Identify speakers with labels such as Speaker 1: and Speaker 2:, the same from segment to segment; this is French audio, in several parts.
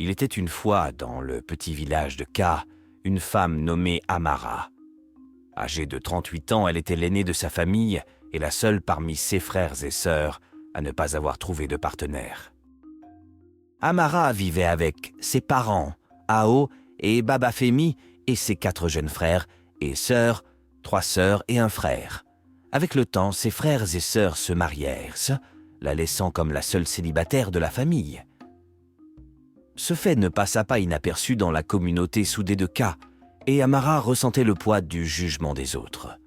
Speaker 1: Il était une fois, dans le petit village de Ka, une femme nommée Amara. Âgée de 38 ans, elle était l'aînée de sa famille et la seule parmi ses frères et sœurs à ne pas avoir trouvé de partenaire. Amara vivait avec ses parents, Ao et Baba Femi, et ses 4 jeunes frères et sœurs, 3 sœurs et un frère. Avec le temps, ses frères et sœurs se marièrent, la laissant comme la seule célibataire de la famille. Ce fait ne passa pas inaperçu dans la communauté soudée de Ka, et Amara ressentait le poids du jugement des autres.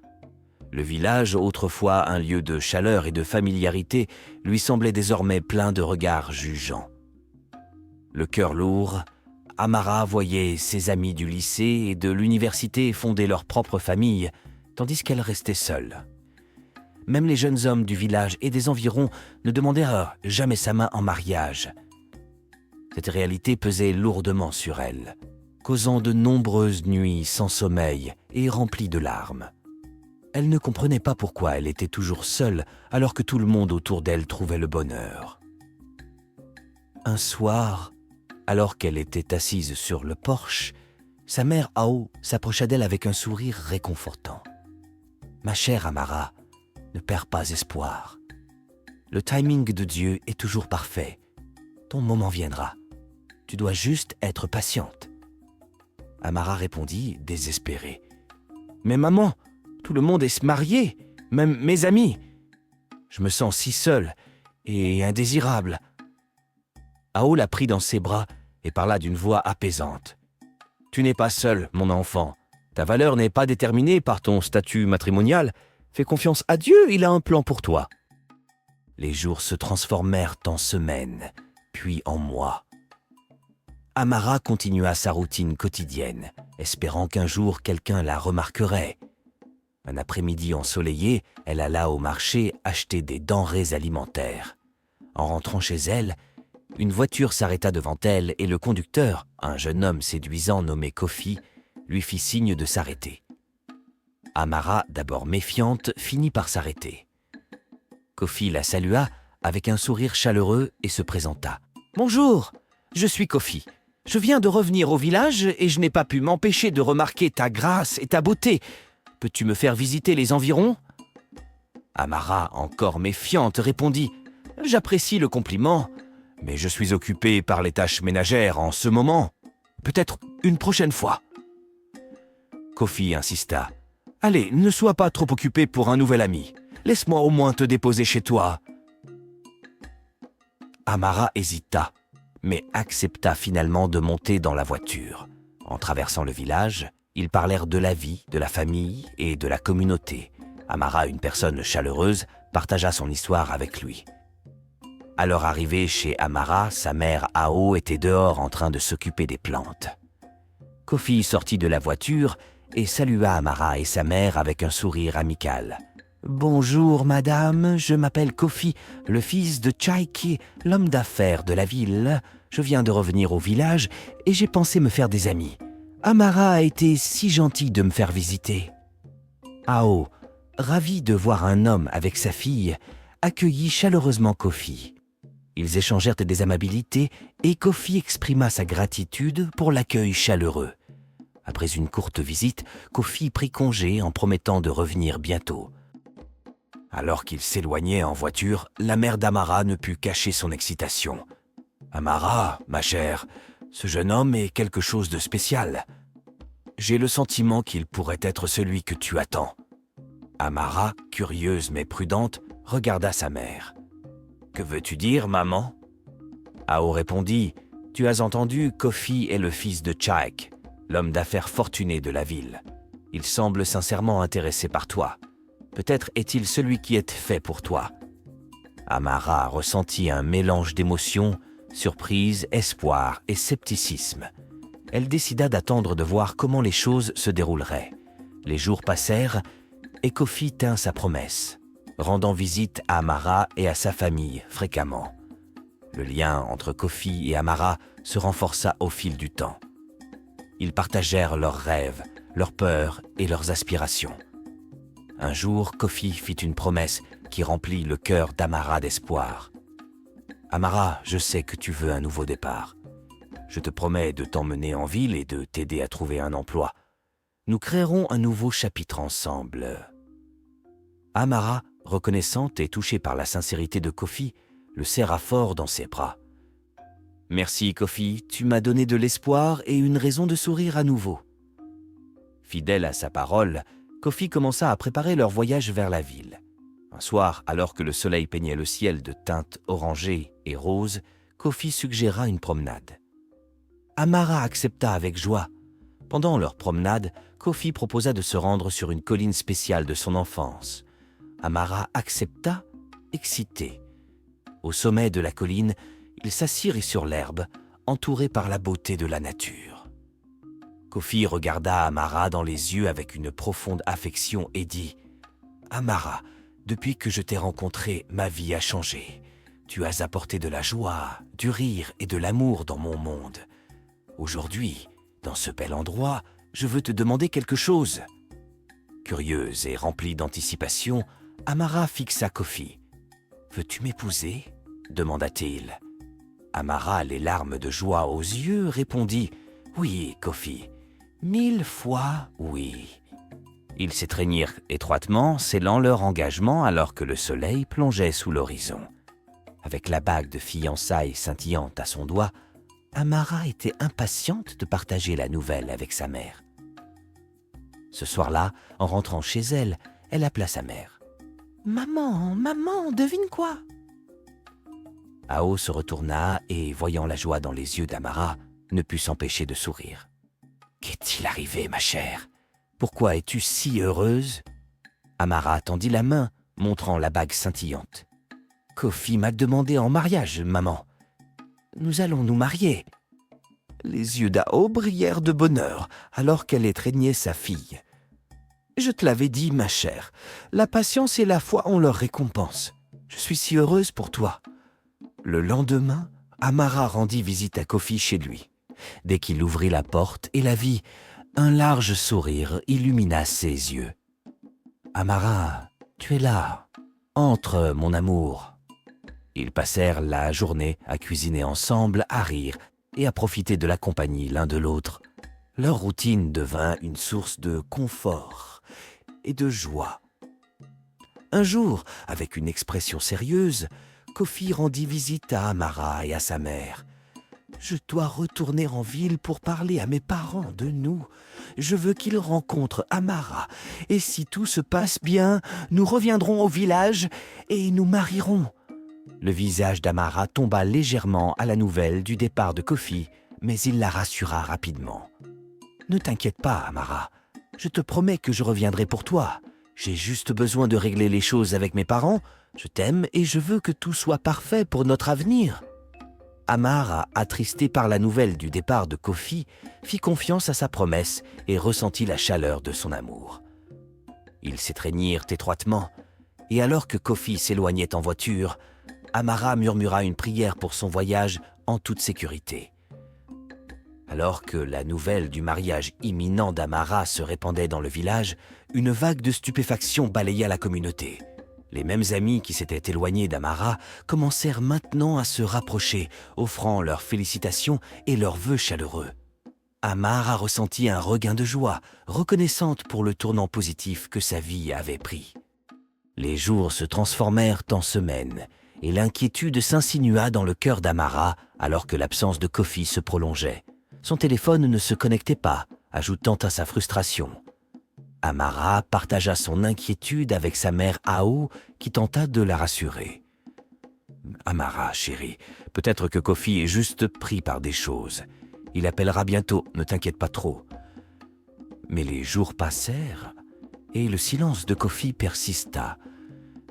Speaker 1: Le village, autrefois un lieu de chaleur et de familiarité, lui semblait désormais plein de regards jugeants. Le cœur lourd, Amara voyait ses amis du lycée et de l'université fonder leur propre famille, tandis qu'elle restait seule. Même les jeunes hommes du village et des environs ne demandèrent jamais sa main en mariage. Cette réalité pesait lourdement sur elle, causant de nombreuses nuits sans sommeil et remplies de larmes. Elle ne comprenait pas pourquoi elle était toujours seule alors que tout le monde autour d'elle trouvait le bonheur. Un soir, alors qu'elle était assise sur le porche, sa mère Ao s'approcha d'elle avec un sourire réconfortant. « Ma chère Amara, ne perds pas espoir. Le timing de Dieu est toujours parfait. Ton moment viendra. Tu dois juste être patiente. » Amara répondit, désespérée. « Mais maman, tout le monde est marié, même mes amis. Je me sens si seule et indésirable. » Ao la prit dans ses bras et parla d'une voix apaisante. « Tu n'es pas seule, mon enfant. Ta valeur n'est pas déterminée par ton statut matrimonial. Fais confiance à Dieu, il a un plan pour toi. » Les jours se transformèrent en semaines, puis en mois. Amara continua sa routine quotidienne, espérant qu'un jour quelqu'un la remarquerait. Un après-midi ensoleillé, elle alla au marché acheter des denrées alimentaires. En rentrant chez elle, une voiture s'arrêta devant elle et le conducteur, un jeune homme séduisant nommé Kofi, lui fit signe de s'arrêter. Amara, d'abord méfiante, finit par s'arrêter. Kofi la salua avec un sourire chaleureux et se présenta. « Bonjour, je suis Kofi. Je viens de revenir au village et je n'ai pas pu m'empêcher de remarquer ta grâce et ta beauté. Peux-tu me faire visiter les environs ?» Amara, encore méfiante, répondit « J'apprécie le compliment, mais je suis occupée par les tâches ménagères en ce moment. Peut-être une prochaine fois. » Kofi insista. « Allez, ne sois pas trop occupée pour un nouvel ami. Laisse-moi au moins te déposer chez toi. » Amara hésita, mais accepta finalement de monter dans la voiture. En traversant le village, ils parlèrent de la vie, de la famille et de la communauté. Amara, une personne chaleureuse, partagea son histoire avec lui. À leur arrivée chez Amara, sa mère Ao était dehors en train de s'occuper des plantes. Kofi sortit de la voiture et salua Amara et sa mère avec un sourire amical. « Bonjour madame, je m'appelle Kofi, le fils de Chaiki, l'homme d'affaires de la ville. Je viens de revenir au village et j'ai pensé me faire des amis. Amara a été si gentille de me faire visiter. » Ao, ravi de voir un homme avec sa fille, accueillit chaleureusement Kofi. Ils échangèrent des amabilités et Kofi exprima sa gratitude pour l'accueil chaleureux. Après une courte visite, Kofi prit congé en promettant de revenir bientôt. Alors qu'ils s'éloignaient en voiture, la mère d'Amara ne put cacher son excitation. « Amara, ma chère, ce jeune homme est quelque chose de spécial. J'ai le sentiment qu'il pourrait être celui que tu attends. » Amara, curieuse mais prudente, regarda sa mère. « Que veux-tu dire, maman ?» Ao répondit « Tu as entendu, Kofi est le fils de Chaik, l'homme d'affaires fortuné de la ville. Il semble sincèrement intéressé par toi. Peut-être est-il celui qui est fait pour toi. » Amara ressentit un mélange d'émotions, surprise, espoir et scepticisme. Elle décida d'attendre de voir comment les choses se dérouleraient. Les jours passèrent et Kofi tint sa promesse, rendant visite à Amara et à sa famille fréquemment. Le lien entre Kofi et Amara se renforça au fil du temps. Ils partagèrent leurs rêves, leurs peurs et leurs aspirations. Un jour, Kofi fit une promesse qui remplit le cœur d'Amara d'espoir. « Amara, je sais que tu veux un nouveau départ. Je te promets de t'emmener en ville et de t'aider à trouver un emploi. Nous créerons un nouveau chapitre ensemble. » Amara, reconnaissante et touchée par la sincérité de Kofi, le serra fort dans ses bras. « Merci Kofi, tu m'as donné de l'espoir et une raison de sourire à nouveau. » Fidèle à sa parole, Kofi commença à préparer leur voyage vers la ville. Un soir, alors que le soleil peignait le ciel de teintes orangées et roses, Kofi suggéra une promenade. Amara accepta avec joie. Pendant leur promenade, Kofi proposa de se rendre sur une colline spéciale de son enfance. Amara accepta, excitée. Au sommet de la colline, ils s'assirent sur l'herbe, entourés par la beauté de la nature. Kofi regarda Amara dans les yeux avec une profonde affection et dit « Amara, depuis que je t'ai rencontrée, ma vie a changé. Tu as apporté de la joie, du rire et de l'amour dans mon monde. Aujourd'hui, dans ce bel endroit, je veux te demander quelque chose. » Curieuse et remplie d'anticipation, Amara fixa Kofi. « Veux-tu m'épouser ?» demanda-t-il. Amara, les larmes de joie aux yeux, répondit « Oui, Kofi, 1000 fois oui. » Ils s'étreignirent étroitement, scellant leur engagement alors que le soleil plongeait sous l'horizon. Avec la bague de fiançailles scintillante à son doigt, Amara était impatiente de partager la nouvelle avec sa mère. Ce soir-là, en rentrant chez elle, elle appela sa mère. « Maman, maman, devine quoi ?» Ao se retourna et, voyant la joie dans les yeux d'Amara, ne put s'empêcher de sourire. « Qu'est-il arrivé, ma chère ? Pourquoi es-tu si heureuse ?» Amara tendit la main, montrant la bague scintillante. « Kofi m'a demandé en mariage, maman. Nous allons nous marier. » Les yeux d'Ao brillèrent de bonheur alors qu'elle étreignait sa fille. « Je te l'avais dit, ma chère, la patience et la foi ont leur récompense. Je suis si heureuse pour toi. » Le lendemain, Amara rendit visite à Kofi chez lui. Dès qu'il ouvrit la porte et la vit, un large sourire illumina ses yeux. « Amara, tu es là. Entre, mon amour. » Ils passèrent la journée à cuisiner ensemble, à rire et à profiter de la compagnie l'un de l'autre. Leur routine devint une source de confort et de joie. Un jour, avec une expression sérieuse, Kofi rendit visite à Amara et à sa mère. « Je dois retourner en ville pour parler à mes parents de nous. Je veux qu'ils rencontrent Amara. Et si tout se passe bien, nous reviendrons au village et nous marierons. » Le visage d'Amara tomba légèrement à la nouvelle du départ de Kofi, mais il la rassura rapidement. « Ne t'inquiète pas, Amara. Je te promets que je reviendrai pour toi. J'ai juste besoin de régler les choses avec mes parents. Je t'aime et je veux que tout soit parfait pour notre avenir. » Amara, attristée par la nouvelle du départ de Kofi, fit confiance à sa promesse et ressentit la chaleur de son amour. Ils s'étreignirent étroitement, et alors que Kofi s'éloignait en voiture, Amara murmura une prière pour son voyage en toute sécurité. Alors que la nouvelle du mariage imminent d'Amara se répandait dans le village, une vague de stupéfaction balaya la communauté. Les mêmes amis qui s'étaient éloignés d'Amara commencèrent maintenant à se rapprocher, offrant leurs félicitations et leurs vœux chaleureux. Amara ressentit un regain de joie, reconnaissante pour le tournant positif que sa vie avait pris. Les jours se transformèrent en semaines, et l'inquiétude s'insinua dans le cœur d'Amara alors que l'absence de Kofi se prolongeait. Son téléphone ne se connectait pas, ajoutant à sa frustration. Amara partagea son inquiétude avec sa mère Ao, qui tenta de la rassurer. « Amara, chérie, peut-être que Kofi est juste pris par des choses. Il appellera bientôt, ne t'inquiète pas trop. » Mais les jours passèrent et le silence de Kofi persista.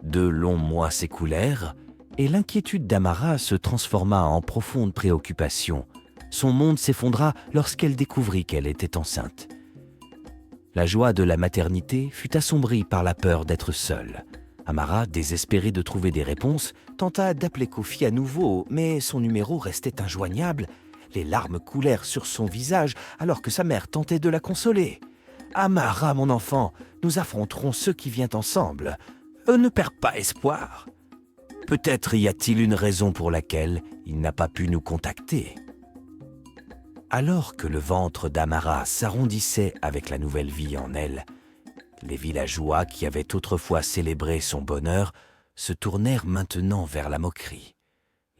Speaker 1: 2 longs mois s'écoulèrent et l'inquiétude d'Amara se transforma en profonde préoccupation. Son monde s'effondra lorsqu'elle découvrit qu'elle était enceinte. La joie de la maternité fut assombrie par la peur d'être seule. Amara, désespérée de trouver des réponses, tenta d'appeler Kofi à nouveau, mais son numéro restait injoignable. Les larmes coulèrent sur son visage alors que sa mère tentait de la consoler. « Amara, mon enfant, nous affronterons ce qui vient ensemble. Ne perds pas espoir. Peut-être y a-t-il une raison pour laquelle il n'a pas pu nous contacter. » Alors que le ventre d'Amara s'arrondissait avec la nouvelle vie en elle, les villageois qui avaient autrefois célébré son bonheur se tournèrent maintenant vers la moquerie.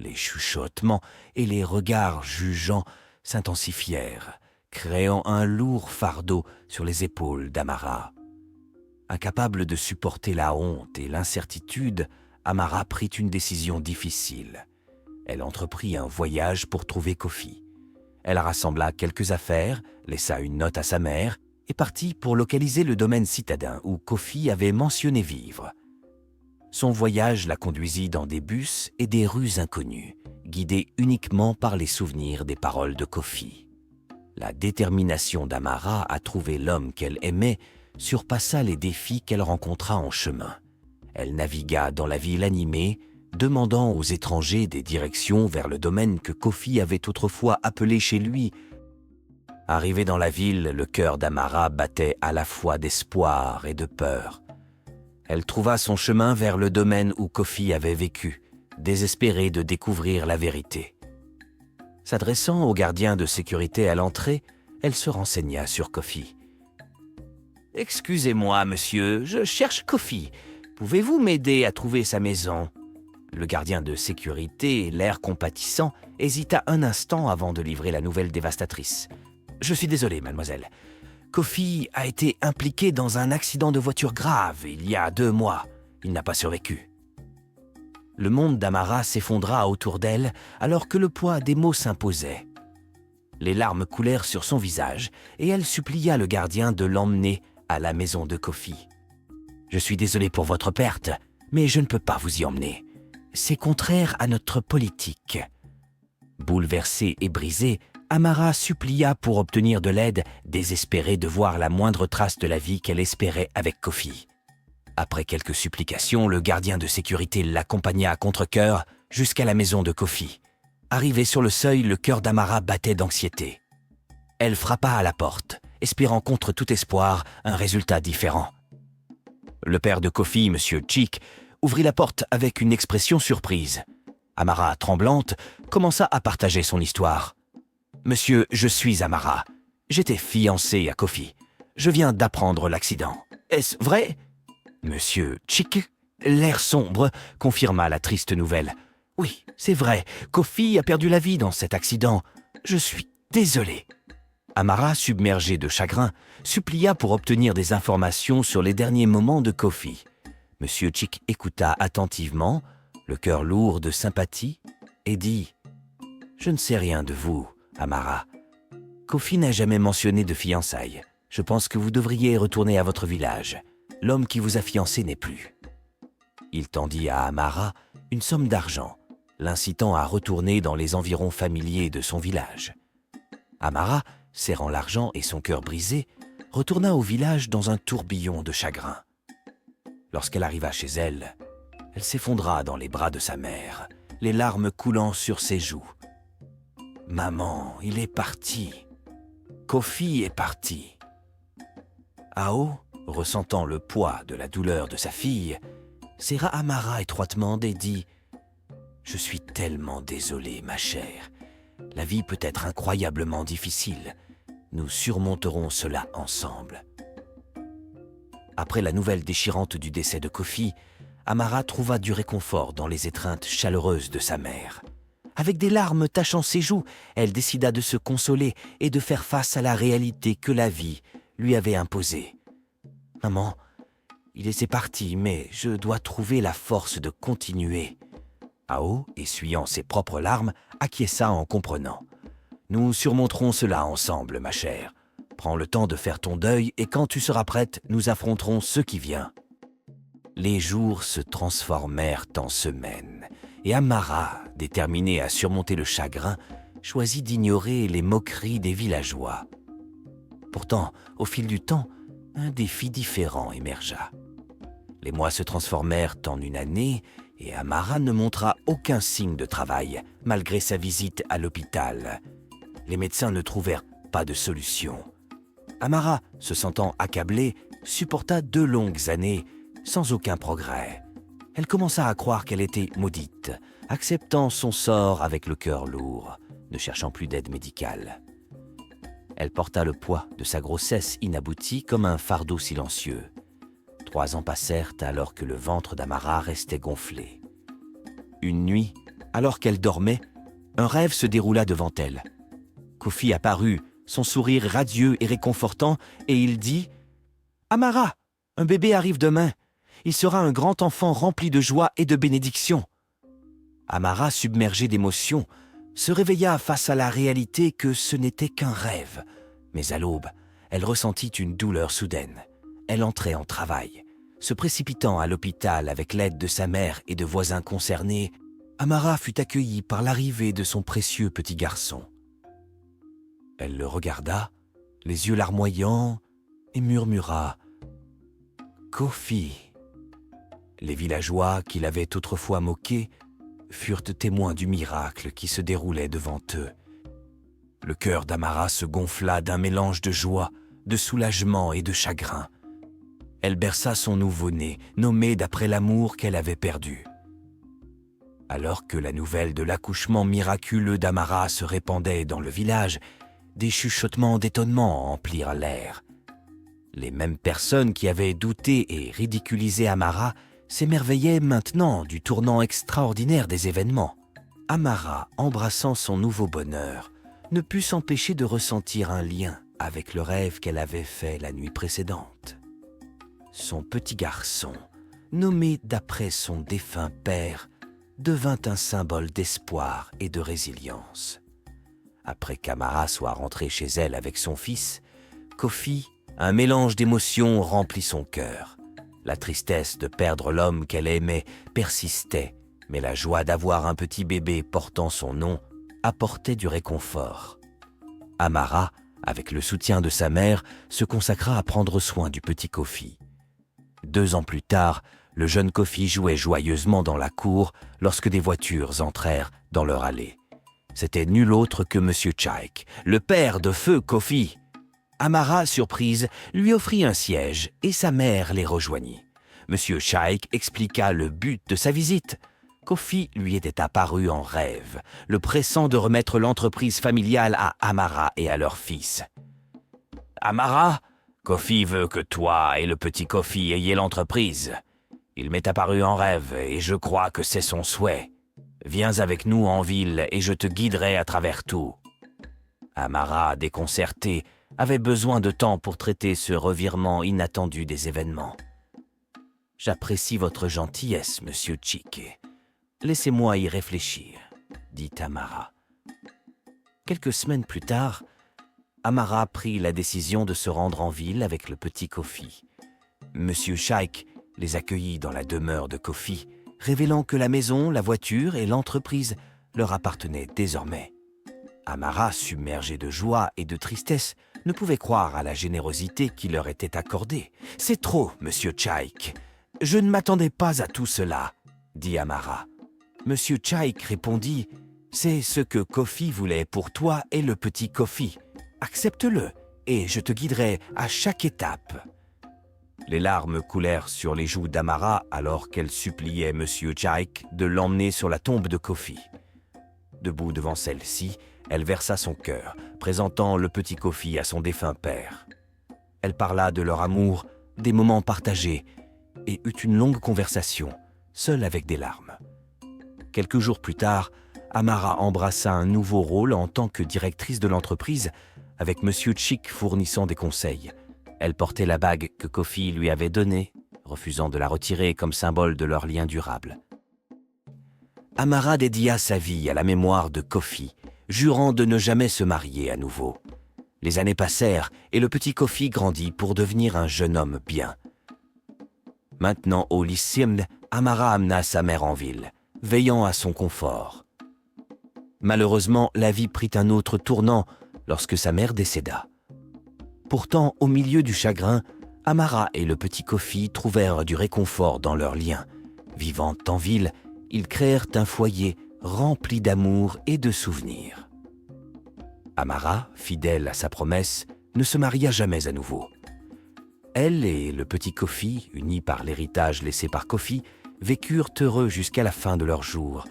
Speaker 1: Les chuchotements et les regards jugeants s'intensifièrent, créant un lourd fardeau sur les épaules d'Amara. Incapable de supporter la honte et l'incertitude, Amara prit une décision difficile. Elle entreprit un voyage pour trouver Kofi. Elle rassembla quelques affaires, laissa une note à sa mère et partit pour localiser le domaine citadin où Kofi avait mentionné vivre. Son voyage la conduisit dans des bus et des rues inconnues, guidée uniquement par les souvenirs des paroles de Kofi. La détermination d'Amara à trouver l'homme qu'elle aimait surpassa les défis qu'elle rencontra en chemin. Elle navigua dans la ville animée, demandant aux étrangers des directions vers le domaine que Kofi avait autrefois appelé chez lui. Arrivée dans la ville, le cœur d'Amara battait à la fois d'espoir et de peur. Elle trouva son chemin vers le domaine où Kofi avait vécu, désespérée de découvrir la vérité. S'adressant au gardien de sécurité à l'entrée, elle se renseigna sur Kofi. « Excusez-moi, monsieur, je cherche Kofi. Pouvez-vous m'aider à trouver sa maison ?» Le gardien de sécurité, l'air compatissant, hésita un instant avant de livrer la nouvelle dévastatrice. « Je suis désolé, mademoiselle. Kofi a été impliqué dans un accident de voiture grave il y a 2 mois. Il n'a pas survécu. » Le monde d'Amara s'effondra autour d'elle alors que le poids des mots s'imposait. Les larmes coulèrent sur son visage et elle supplia le gardien de l'emmener à la maison de Kofi. « Je suis désolé pour votre perte, mais je ne peux pas vous y emmener. C'est contraire à notre politique. » Bouleversée et brisée, Amara supplia pour obtenir de l'aide, désespérée de voir la moindre trace de la vie qu'elle espérait avec Kofi. Après quelques supplications, le gardien de sécurité l'accompagna à contre-cœur jusqu'à la maison de Kofi. Arrivée sur le seuil, le cœur d'Amara battait d'anxiété. Elle frappa à la porte, espérant contre tout espoir un résultat différent. Le père de Kofi, M. Chick, ouvrit la porte avec une expression surprise. Amara, tremblante, commença à partager son histoire. « Monsieur, je suis Amara. J'étais fiancée à Kofi. Je viens d'apprendre l'accident. Est-ce vrai ?» Monsieur Chick, l'air sombre, confirma la triste nouvelle. « Oui, c'est vrai. Kofi a perdu la vie dans cet accident. Je suis désolé. » Amara, submergée de chagrin, supplia pour obtenir des informations sur les derniers moments de Kofi. Monsieur Chick écouta attentivement, le cœur lourd de sympathie, et dit « Je ne sais rien de vous, Amara. Kofi n'a jamais mentionné de fiançailles. Je pense que vous devriez retourner à votre village. L'homme qui vous a fiancé n'est plus. » Il tendit à Amara une somme d'argent, l'incitant à retourner dans les environs familiers de son village. Amara, serrant l'argent et son cœur brisé, retourna au village dans un tourbillon de chagrin. Lorsqu'elle arriva chez elle, elle s'effondra dans les bras de sa mère, les larmes coulant sur ses joues. « Maman, il est parti. Kofi est parti. » Ao, ressentant le poids de la douleur de sa fille, serra Amara étroitement et dit « Je suis tellement désolé, ma chère. La vie peut être incroyablement difficile. Nous surmonterons cela ensemble. » Après la nouvelle déchirante du décès de Kofi, Amara trouva du réconfort dans les étreintes chaleureuses de sa mère. Avec des larmes tachant ses joues, elle décida de se consoler et de faire face à la réalité que la vie lui avait imposée. « Maman, il est parti, mais je dois trouver la force de continuer. » Ao, essuyant ses propres larmes, acquiesça en comprenant. « Nous surmonterons cela ensemble, ma chère. Prends le temps de faire ton deuil et quand tu seras prête, nous affronterons ce qui vient. » Les jours se transformèrent en semaines et Amara, déterminée à surmonter le chagrin, choisit d'ignorer les moqueries des villageois. Pourtant, au fil du temps, un défi différent émergea. Les mois se transformèrent en une année et Amara ne montra aucun signe de travail, malgré sa visite à l'hôpital. Les médecins ne trouvèrent pas de solution. Amara, se sentant accablée, supporta 2 longues années sans aucun progrès. Elle commença à croire qu'elle était maudite, acceptant son sort avec le cœur lourd, ne cherchant plus d'aide médicale. Elle porta le poids de sa grossesse inaboutie comme un fardeau silencieux. 3 ans passèrent alors que le ventre d'Amara restait gonflé. Une nuit, alors qu'elle dormait, un rêve se déroula devant elle. Kofi apparut, son sourire radieux et réconfortant, et il dit « Amara, un bébé arrive demain. Il sera un grand enfant rempli de joie et de bénédictions. » Amara, submergée d'émotion, se réveilla face à la réalité que ce n'était qu'un rêve. Mais à l'aube, elle ressentit une douleur soudaine. Elle entrait en travail. Se précipitant à l'hôpital avec l'aide de sa mère et de voisins concernés, Amara fut accueillie par l'arrivée de son précieux petit garçon. Elle le regarda, les yeux larmoyants, et murmura « Kofi ». Les villageois qui l'avaient autrefois moqué furent témoins du miracle qui se déroulait devant eux. Le cœur d'Amara se gonfla d'un mélange de joie, de soulagement et de chagrin. Elle berça son nouveau-né, nommé d'après l'amour qu'elle avait perdu. Alors que la nouvelle de l'accouchement miraculeux d'Amara se répandait dans le village, des chuchotements d'étonnement emplirent l'air. Les mêmes personnes qui avaient douté et ridiculisé Amara s'émerveillaient maintenant du tournant extraordinaire des événements. Amara, embrassant son nouveau bonheur, ne put s'empêcher de ressentir un lien avec le rêve qu'elle avait fait la nuit précédente. Son petit garçon, nommé d'après son défunt père, devint un symbole d'espoir et de résilience. Après qu'Amara soit rentrée chez elle avec son fils, Kofi, un mélange d'émotions remplit son cœur. La tristesse de perdre l'homme qu'elle aimait persistait, mais la joie d'avoir un petit bébé portant son nom apportait du réconfort. Amara, avec le soutien de sa mère, se consacra à prendre soin du petit Kofi. 2 ans plus tard, le jeune Kofi jouait joyeusement dans la cour lorsque des voitures entrèrent dans leur allée. C'était nul autre que M. Chaik, le père de feu Kofi. Amara, surprise, lui offrit un siège et sa mère les rejoignit. M. Chaik expliqua le but de sa visite. Kofi lui était apparu en rêve, le pressant de remettre l'entreprise familiale à Amara et à leur fils. « Amara, Kofi veut que toi et le petit Kofi ayez l'entreprise. Il m'est apparu en rêve et je crois que c'est son souhait. Viens avec nous en ville et je te guiderai à travers tout. » Amara, déconcertée, avait besoin de temps pour traiter ce revirement inattendu des événements. « J'apprécie votre gentillesse, monsieur Chike. Laissez-moi y réfléchir, » dit Amara. Quelques semaines plus tard, Amara prit la décision de se rendre en ville avec le petit Kofi. Monsieur Chaik les accueillit dans la demeure de Kofi, révélant que la maison, la voiture et l'entreprise leur appartenaient désormais. Amara, submergée de joie et de tristesse, ne pouvait croire à la générosité qui leur était accordée. « C'est trop, monsieur Chaik. Je ne m'attendais pas à tout cela, » dit Amara. Monsieur Chaik répondit « C'est ce que Kofi voulait pour toi et le petit Kofi. Accepte-le et je te guiderai à chaque étape. » Les larmes coulèrent sur les joues d'Amara alors qu'elle suppliait Monsieur Chaik de l'emmener sur la tombe de Kofi. Debout devant celle-ci, elle versa son cœur, présentant le petit Kofi à son défunt père. Elle parla de leur amour, des moments partagés, et eut une longue conversation, seule avec des larmes. Quelques jours plus tard, Amara embrassa un nouveau rôle en tant que directrice de l'entreprise, avec Monsieur Chik fournissant des conseils. Elle portait la bague que Kofi lui avait donnée, refusant de la retirer comme symbole de leur lien durable. Amara dédia sa vie à la mémoire de Kofi, jurant de ne jamais se marier à nouveau. Les années passèrent et le petit Kofi grandit pour devenir un jeune homme bien. Maintenant au lycéum, Amara amena sa mère en ville, veillant à son confort. Malheureusement, la vie prit un autre tournant lorsque sa mère décéda. Pourtant, au milieu du chagrin, Amara et le petit Kofi trouvèrent du réconfort dans leur lien. Vivant en ville, ils créèrent un foyer rempli d'amour et de souvenirs. Amara, fidèle à sa promesse, ne se maria jamais à nouveau. Elle et le petit Kofi, unis par l'héritage laissé par Kofi, vécurent heureux jusqu'à la fin de leurs jours.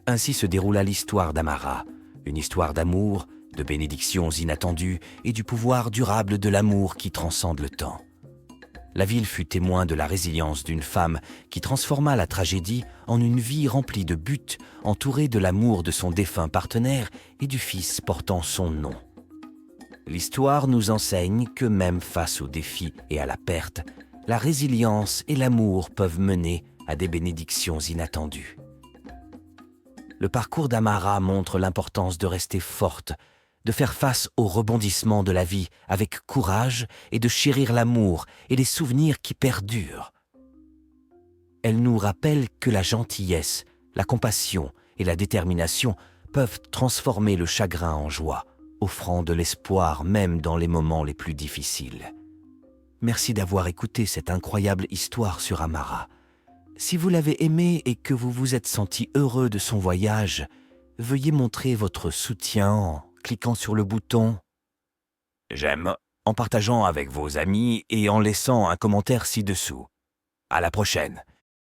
Speaker 1: Ainsi se déroula l'histoire d'Amara, une histoire d'amour, de bénédictions inattendues et du pouvoir durable de l'amour qui transcende le temps. La ville fut témoin de la résilience d'une femme qui transforma la tragédie en une vie remplie de buts, entourée de l'amour de son défunt partenaire et du fils portant son nom. L'histoire nous enseigne que même face aux défis et à la perte, la résilience et l'amour peuvent mener à des bénédictions inattendues. Le parcours d'Amara montre l'importance de rester forte, de faire face aux rebondissements de la vie avec courage et de chérir l'amour et les souvenirs qui perdurent. Elle nous rappelle que la gentillesse, la compassion et la détermination peuvent transformer le chagrin en joie, offrant de l'espoir même dans les moments les plus difficiles. Merci d'avoir écouté cette incroyable histoire sur Amara. Si vous l'avez aimée et que vous vous êtes senti heureux de son voyage, veuillez montrer votre soutien en cliquant sur le bouton « J'aime », en partageant avec vos amis et en laissant un commentaire ci-dessous. À la prochaine!